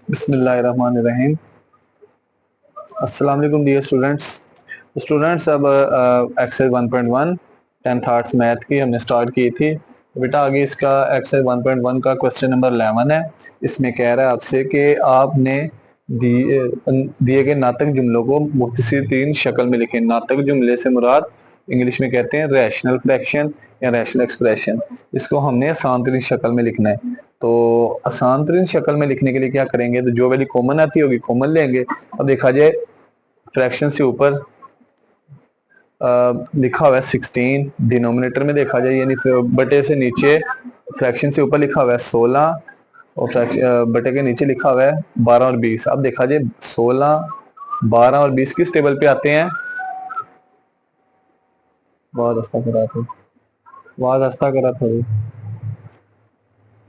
बिस्मिल्लाहिर्रहमानिर्रहीम। अस्सलाम वालेकुम डियर स्टूडेंट्स अब एक्सरसाइज 1.1 10th आर्ट्स मैथ की हमने स्टार्ट की थी। बेटा आगे इसका एक्सरसाइज 1.1 का क्वेश्चन नंबर 11 है। इसमें कह रहा है आपसे कि आपने दिए गए नातक जुमलों को मुख्तसर तीन शक्ल में लिखें। नातक जुमले से मुराद इंग्लिश में कहते हैं रैशनल फ्रैक्शन या रैशनल एक्सप्रेशन। इसको हमने आसान तरीन शक्ल में लिखना है। तो आसान तरीन शक्ल में लिखने के लिए क्या करेंगे, तो जो वैल्यू कॉमन आती होगी कॉमन लेंगे। अब देखा जाए फ्रैक्शन से ऊपर लिखा हुआ है 16, डिनोमिनेटर में देखा जाए यानी बटे से नीचे फ्रैक्शन से ऊपर लिखा हुआ है 16 और बटे के नीचे लिखा हुआ है 12 और 20। अब देखा जाए 16, 12 और 20 किस टेबल पे आते हैं। बहुत अच्छा करा था, बहुत अच्छा करा था।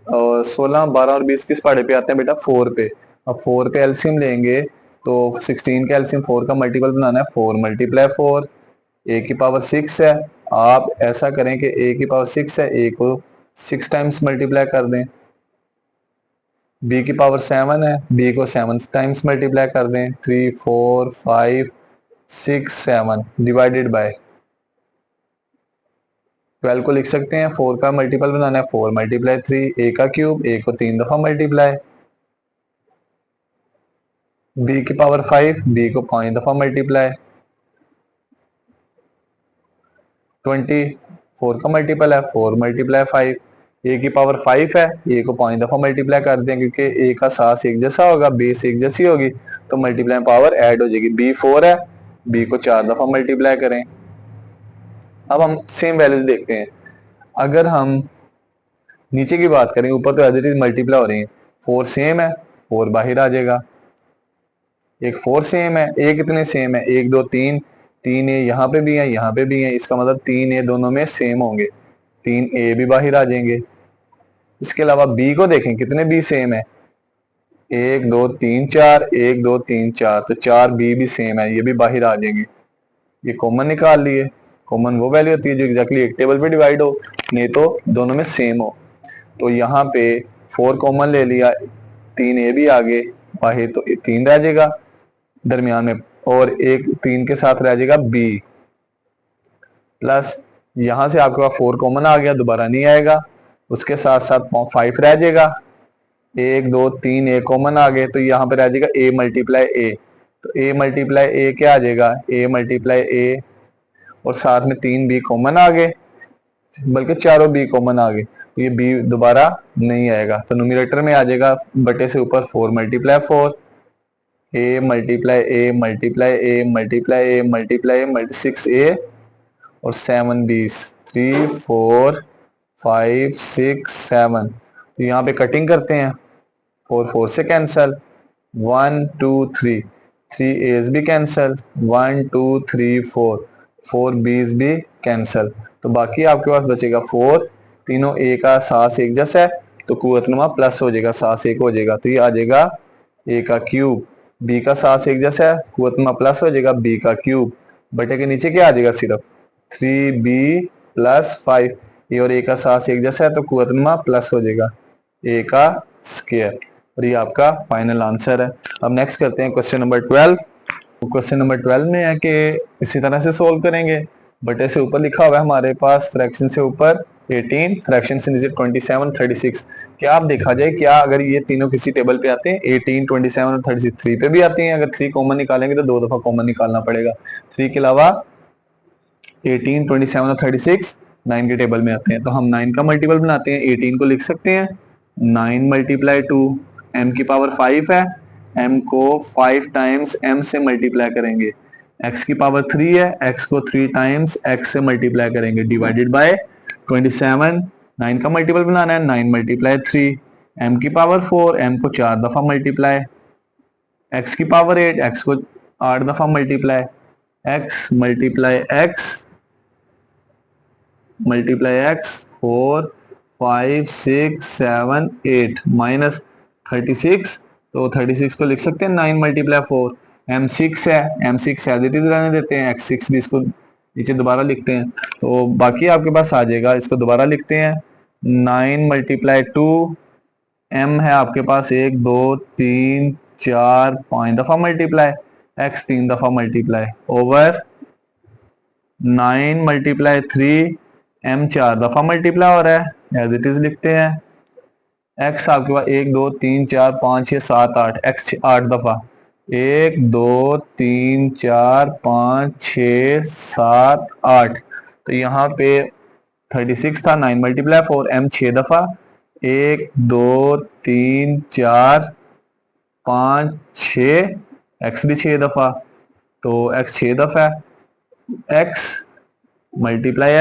और 16, 12 और 20 किस पहाड़े पे आते हैं बेटा, 4 पे। अब 4 पे एलसीएम लेंगे तो 16 का एलसीएम 4 का मल्टीपल बनाना है, 4 मल्टीप्लाई 4, ए की पावर 6 है। आप ऐसा करें कि ए की पावर 6 है, ए को 6 टाइम्स मल्टीप्लाई कर दें। बी की पावर 7 है, बी को 7 टाइम्स मल्टीप्लाई कर दें। 3 4 5 6 7 डिवाइडेड बाय 12 को लिख सकते हैं। 4 का मल्टीपल बनाना है, 4 मल्टीप्लाई 3, ए का क्यूब, ए को 3 दफा मल्टीप्लाई। बी की पावर 5, बी को 5 दफा मल्टीप्लाई। 20 4 का मल्टीपल है, 4 मल्टीप्लाई 5। ए की पावर 5 है, ए को 5 दफा मल्टीप्लाई कर दें क्योंकि ए का सास एक जैसा होगा, बेस एक जैसी होगी तो मल्टीप्लाई पावर ऐड हो जाएगी। बी 4 है, बी को 4 दफा मल्टीप्लाई करें। अब हम सेम वैल्यूज देखते हैं। अगर हम नीचे की बात करें, ऊपर तो एज इट इज मल्टीप्लाई हो रही है। 4 सेम है, 4 बाहर आ जाएगा। एक 4 सेम है, ए कितने सेम है, 1 2 3, 3 ए यहाँ पे भी है, यहाँ पे भी है, इसका मतलब 3 ए दोनों में सेम होंगे, 3 ए भी बाहर आ जाएंगे। इसके अलावा बी को देखें, कितने बी सेम है, 1 2 3 4, 1 2 3 4, तो 4 बी भी सेम है, ये भी बाहर आ जाएंगे। ये कॉमन निकाल लिए। कॉमन वो वैल्यू होती है जो एग्जैक्टली एक टेबल पे डिवाइड हो, नहीं तो दोनों में सेम हो। तो यहाँ पे 4 कॉमन ले लिया, 3 ए भी आगे बाहर, तो 3 रह जाएगा दरमियान में, और एक 3 के साथ रह जाएगा बी, प्लस यहां से आपके पास 4 कॉमन आ गया, दोबारा नहीं आएगा। उसके साथ साथ 5 रह जाएगा, 1 2 3 ए कॉमन आ गए, तो यहाँ पे रह जाएगा ए मल्टीप्लाई ए। तो ए मल्टीप्लाई ए क्या आ जाएगा, ए मल्टीप्लाई ए, और साथ में 3 बी कॉमन आ गए, बल्कि चारों बी कॉमन आ गए, तो ये बी दोबारा नहीं आएगा। तो न्यूमरेटर में आ जाएगा बटे से ऊपर 4 multiply 4, A multiply A multiply A multiply A multiply ए 6 ए और 7 बीस, 3 4 5 6 7। तो यहाँ पे कटिंग करते हैं, 4 4 से कैंसल, 1 2 3, 3 एज भी कैंसल, 1 2 3 4, 4 बीस भी कैंसल। तो बाकी आपके पास बचेगा 4, तीनों ए का सास एक जैसा है तो कुव्वतनुमा प्लस हो जाएगा, सास एक हो जाएगा, तो ये आ जाएगा ए का क्यूब। बी का सास एक जैसा है, कुव्वतनुमा प्लस हो जाएगा, बी का क्यूब। बटे के नीचे क्या आ जाएगा, सिर्फ 3b प्लस 5। ए और ए का सास एक जैसा है तो कुव्वतनुमा प्लस हो जाएगा, ए का स्क्वायर। और ये आपका फाइनल आंसर है। अब नेक्स्ट करते हैं क्वेश्चन नंबर 12। क्वेश्चन नंबर 12 में है कि इसी तरह से सोल्व करेंगे। बटे से ऊपर लिखा हुआ है हमारे पास, फ्रैक्शन से ऊपर 18, फ्रैक्शन से नीचे 27 36। क्या आप देखा जाए, क्या अगर ये तीनों किसी टेबल पे आते हैं, 18 27 और 36 3 पे भी आती हैं। अगर 3 कॉमन निकालेंगे तो 2 दफा कॉमन निकालना पड़ेगा। 3 के अलावा 18 27 और 36 9 के टेबल में आते हैं। तो हम 9 का मल्टीपल बनाते हैं, 18 को लिख सकते हैं 9 मल्टीप्लाई 2, m की पावर 5 है, m को 5 टाइम्स m से मल्टीप्लाई करेंगे। x की पावर 3 है, x को 3 टाइम्स x से मल्टीप्लाई करेंगे, डिवाइडेड बाय 27। 9 का मल्टीपल बनाना है, 9 मल्टीप्लाई 3, m की पावर 4, m को 4 दफा मल्टीप्लाई, x की पावर 8, x को 8 दफा multiply, x multiply x multiply x 4 5 6 7 8 minus 36। तो 36 को लिख सकते हैं 9 मल्टीप्लाई 4, m6 है, m6 एज इट इज रहने देते हैं, x6 भी इसको नीचे दोबारा लिखते हैं। तो बाकी आपके पास आ जाएगा, इसको दोबारा लिखते हैं 9 मल्टीप्लाई 2 m है आपके पास 1 2 3 4 5 दफा मल्टीप्लाई, x 3 दफा मल्टीप्लाई ओवर 9 मल्टीप्लाई 3, m 4 दफा मल्टीप्लाई हो रहा है, एज इट इज लिखते हैं। x आपके पास 1 2 3 4 5 6 7 8, x 8 दफा, 1 2 3 4 5 6 7 8, तो यहाँ पे 36 था, 9 मल्टीप्लाई 4, m 6 दफा, 1 2 3 4 5 6, x भी 6 दफा, तो x 6 दफा है, x मल्टीप्लाई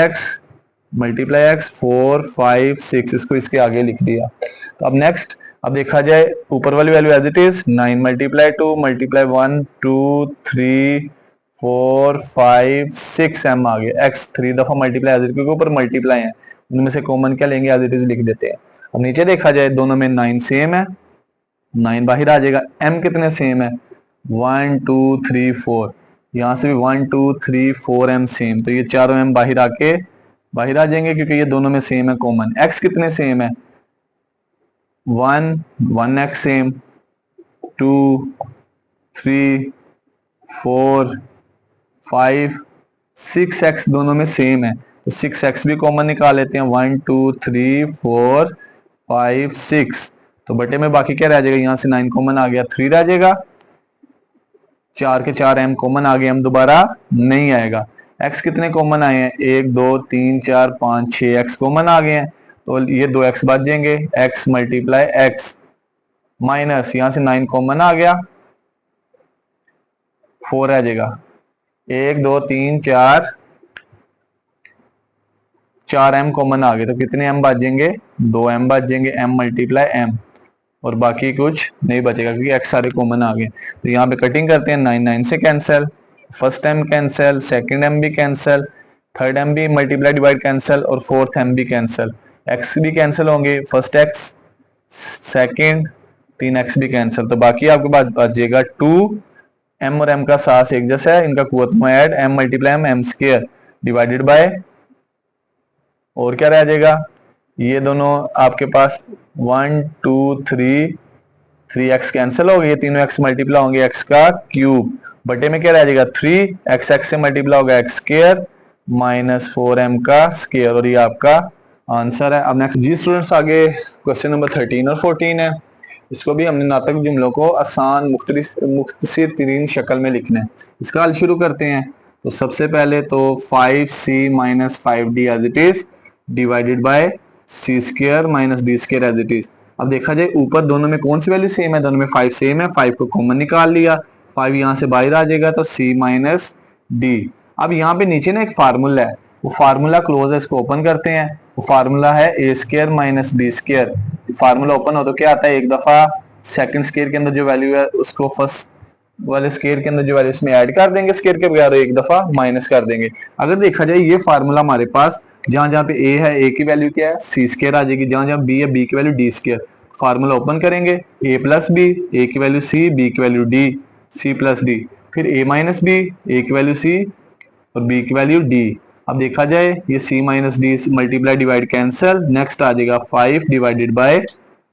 एक्स 4 5 6, इसको इसके आगे लिख दिया। तो अब नेक्स्ट, अब देखा जाए ऊपर वाली value as it is, 9 multiply 2 multiply 1 2 3 4 5 6 m आ गया, x 3 दफा मल्टीप्लाई एज इट, क्योंकि ऊपर मल्टीप्लाई है, उनमें से कॉमन क्या लेंगे, एज इट इज लिख देते हैं। अब नीचे देखा जाए दोनों में 9 सेम है, 9 बाहर आ जाएगा, m कितने सेम है, 1 2 3 4, यहाँ से भी 1 2 3 4 m सेम, तो ये चारों m बाहर आ जाएंगे क्योंकि ये दोनों में सेम है कॉमन। x कितने सेम है, 1 x सेम, 2 3 4 5 6 x दोनों में सेम है, तो 6 x भी कॉमन निकाल लेते हैं, 1 2 3 4 5 6, तो बटे में बाकी क्या रह जाएगा, यहां से 9 कॉमन आ गया, 3 रह जाएगा, 4 के 4 m कॉमन आ गए, m दोबारा नहीं आएगा। x कितने कॉमन आए हैं, 1 2 3 4 5 6, x कॉमन आ गए हैं, तो ये 2x बच जाएंगे, x मल्टीप्लाई x माइनस, यहां से 9 कॉमन आ गया, 4 आ जाएगा, 1 2 3 4 m कॉमन आ गए, तो कितने m बच जाएंगे, 2 m बच जाएंगे, m मल्टीप्लाई m, और बाकी कुछ नहीं बचेगा क्योंकि x सारे कॉमन आ गए। तो यहाँ पे कटिंग करते हैं, 9 9 से cancel, first m cancel, second m भी कैंसिल, थर्ड m भी मल्टीप्लाई डिवाइड कैंसिल, और फोर्थ m भी कैंसिल, x भी कैंसिल होंगे, फर्स्ट x सेकंड 3x भी कैंसिल, तो बाकी आपके पास बचेगा 2, m और m का साथ एक जैसा है, इनका कुवत में add, m multiply m square divided by, और क्या रह जाएगा, ये दोनों आपके पास 1 2 3 3x कैंसिल हो गए, ये तीनों x मल्टीप्लाई होंगे, x का क्यूब, बटे में क्या रह जाएगा 3, x से मल्टीप्लाई होगा x स्क्वायर माइनस 4m का स्क्वायर, और ये आपका आंसर है। अब नेक्स्ट जी स्टूडेंट्स, आगे क्वेश्चन नंबर 13 और 14 है, इसको भी हमने नातक जुमलों को आसान मुख्तसर तरीन शक्ल में लिखना है। इसका हल शुरू करते हैं। तो सबसे पहले तो 5c minus 5d as it is divided by C square minus D square as it is. अब देखा जाए ऊपर दोनों में कौन सी वैल्यू सेम है, दोनों में 5 सेम है, 5 को कॉमन निकाल लिया, 5 यहाँ से बाहर आ जाएगा, तो c माइनस डी। अब यहाँ पे नीचे ना एक फार्मूला है, वो फार्मूला क्लोज है, इसको ओपन करते हैं। वो फार्मूला है a square minus b square. Formula open हो तो क्या आता है, एक दफा सेकंड स्क्वायर के अंदर जो वैल्यू है उसको फर्स्ट वाले स्क्वायर के अंदर जो वैल्यू इसमें ऐड कर देंगे स्क्वायर के बगैर, एक दफा माइनस कर देंगे। अगर देखा जाए ये फार्मूला हमारे पास जहां जहां पे ए है, ए की वैल्यू क्या है, सी स्क्वायर आ जाएगी, जहां जहां बी है, बी की value D square. Formula open करेंगे, ए प्लस बी, ए की वैल्यू सी, बी की value D, C plus D, फिर ए माइनस बी, ए की वैल्यू सी और बी की वैल्यू डी। अब देखा जाए ये c minus d multiply divide cancel, next आ जाएगा 5 divided by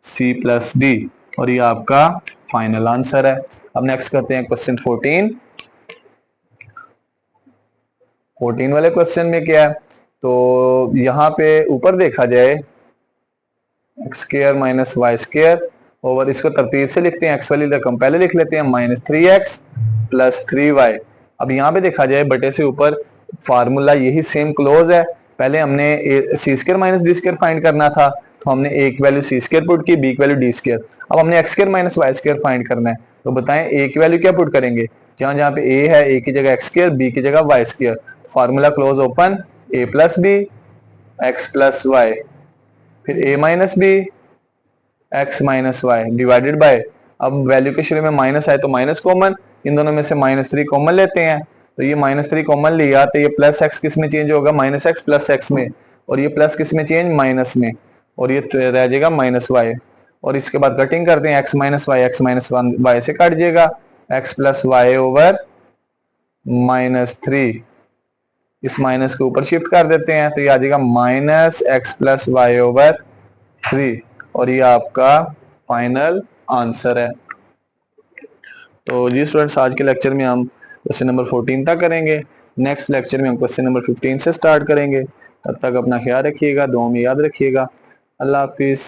c plus d, और ये आपका फाइनल आंसर है। अब नेक्स्ट करते हैं क्वेश्चन 14। 14 वाले क्वेश्चन में क्या है, तो यहाँ पे ऊपर देखा जाए X square minus Y square over, इसको तरतीब से लिखते हैं, एक्स वाली रकम पहले लिख लेते हैं, माइनस 3x प्लस 3y। अब यहाँ पे देखा जाए बटे से ऊपर फार्मूला यही सेम क्लोज है, पहले हमने c square minus D square find करना था, तो हमने ए की वैल्यू सी स्क्वायर पुट की, बी की वैल्यू डी स्क्वायर। अब हमने x square minus Y square find करना है, तो बताएं ए की वैल्यू क्या पुट करेंगे, जहां जहां पे ए है, ए की जगह एक्स स्क्वायर, बी की जगह y square, formula close open, a plus b x plus y, फिर ए minus b x minus y divided by, अब वैल्यू के शुरू में माइनस आए तो माइनस कॉमन, इन दोनों में से -3 कॉमन लेते हैं, तो ये -3 कॉमन लिया तो ये प्लस एक्स किस में चेंज होगा, माइनस एक्स प्लस एक्स में, और ये प्लस किस में चेंज, माइनस में, और ये रह जाएगा माइनस वाई। और इसके बाद कटिंग करते हैं, एक्स माइनस वाई से कट जाएगा, एक्स प्लस वाई ओवर -3, इस माइनस के ऊपर शिफ्ट कर देते हैं, तो ये आ जाएगा minus X plus Y over 3, और ये आपका फाइनल आंसर है। तो जी स्टूडेंट्स, आज के लेक्चर में हम क्वेश्चन नंबर 14 तक करेंगे। नेक्स्ट लेक्चर में हम क्वेश्चन नंबर 15 से स्टार्ट करेंगे। तब तक अपना ख्याल रखिएगा, दुआ में याद रखिएगा। अल्लाह हाफिज।